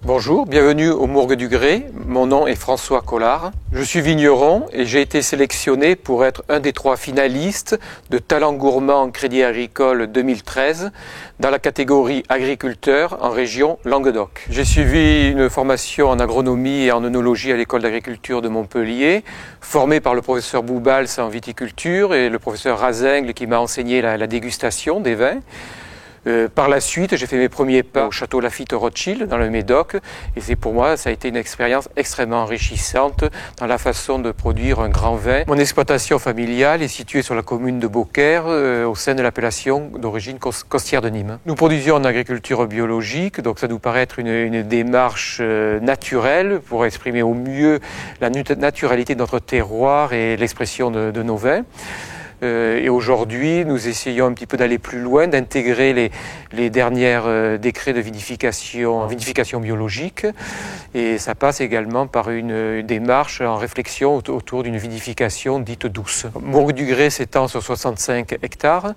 Bonjour, bienvenue au Mourgue du Grès. Mon nom est François Collard. Je suis vigneron et j'ai été sélectionné pour être un des 3 finalistes de Talent Gourmand Crédit Agricole 2013 dans la catégorie agriculteur en région Languedoc. J'ai suivi une formation en agronomie et en œnologie à l'école d'agriculture de Montpellier, formé par le professeur Boubals en viticulture et le professeur Razingle qui m'a enseigné la dégustation des vins. Par la suite, j'ai fait mes premiers pas au château Lafite Rothschild dans le Médoc et pour moi, ça a été une expérience extrêmement enrichissante dans la façon de produire un grand vin. Mon exploitation familiale est située sur la commune de Beaucaire au sein de l'appellation d'origine costière de Nîmes. Nous produisions en agriculture biologique, donc ça nous paraît être une démarche naturelle pour exprimer au mieux la naturalité de notre terroir et l'expression de nos vins. Et aujourd'hui, nous essayons un petit peu d'aller plus loin, d'intégrer les derniers décrets de vinification biologique. Et ça passe également par une démarche en réflexion autour d'une vinification dite douce. Mourgue du Grès s'étend sur 65 hectares.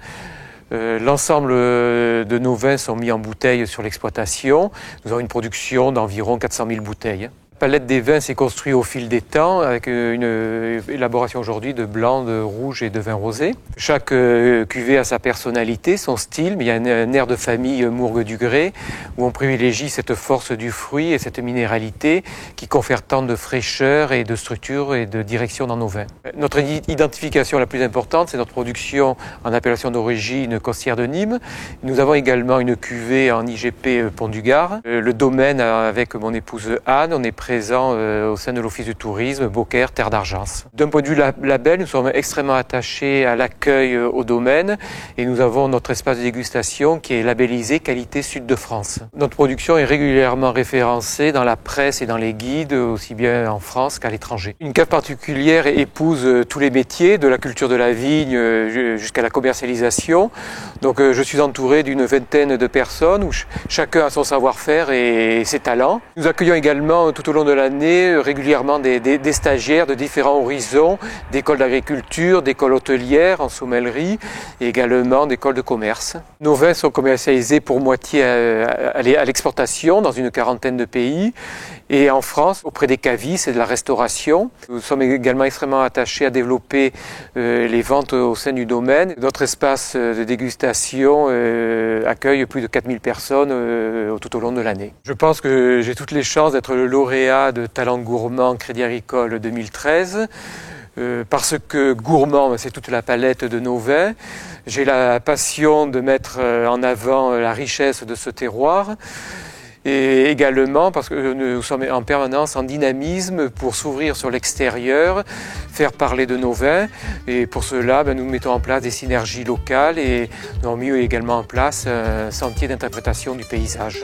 L'ensemble de nos vins sont mis en bouteille sur l'exploitation. Nous avons une production d'environ 400 000 bouteilles. La palette des vins s'est construite au fil des temps avec une élaboration aujourd'hui de blanc, de rouge et de vin rosé. Chaque cuvée a sa personnalité, son style, mais il y a un air de famille Mourgue du Grès où on privilégie cette force du fruit et cette minéralité qui confère tant de fraîcheur et de structure et de direction dans nos vins. Notre identification la plus importante, c'est notre production en appellation d'origine costière de Nîmes. Nous avons également une cuvée en IGP Pont du Gard. Le domaine avec mon épouse Anne, on est présent au sein de l'Office du tourisme Beaucaire, Terre d'Argence. D'un point de vue label, nous sommes extrêmement attachés à l'accueil au domaine et nous avons notre espace de dégustation qui est labellisé Qualité Sud de France. Notre production est régulièrement référencée dans la presse et dans les guides, aussi bien en France qu'à l'étranger. Une cave particulière épouse tous les métiers, de la culture de la vigne jusqu'à la commercialisation. Donc je suis entouré d'une vingtaine de personnes où chacun a son savoir-faire et ses talents. Nous accueillons également tout au long de l'année régulièrement des stagiaires de différents horizons, d'écoles d'agriculture, d'écoles hôtelières en sommellerie et également d'écoles de commerce. Nos vins sont commercialisés pour moitié à l'exportation dans une 40aine de pays et en France auprès des cavistes et de la restauration. Nous sommes également extrêmement attachés à développer les ventes au sein du domaine. Notre espace de dégustation accueille plus de 4000 personnes tout au long de l'année. Je pense que j'ai toutes les chances d'être le lauréat de Talent Gourmand Crédit Agricole 2013. Parce que gourmand, c'est toute la palette de nos vins. J'ai la passion de mettre en avant la richesse de ce terroir. Et également parce que nous sommes en permanence en dynamisme pour s'ouvrir sur l'extérieur, faire parler de nos vins. Et pour cela, nous mettons en place des synergies locales et nous avons mis également en place un sentier d'interprétation du paysage.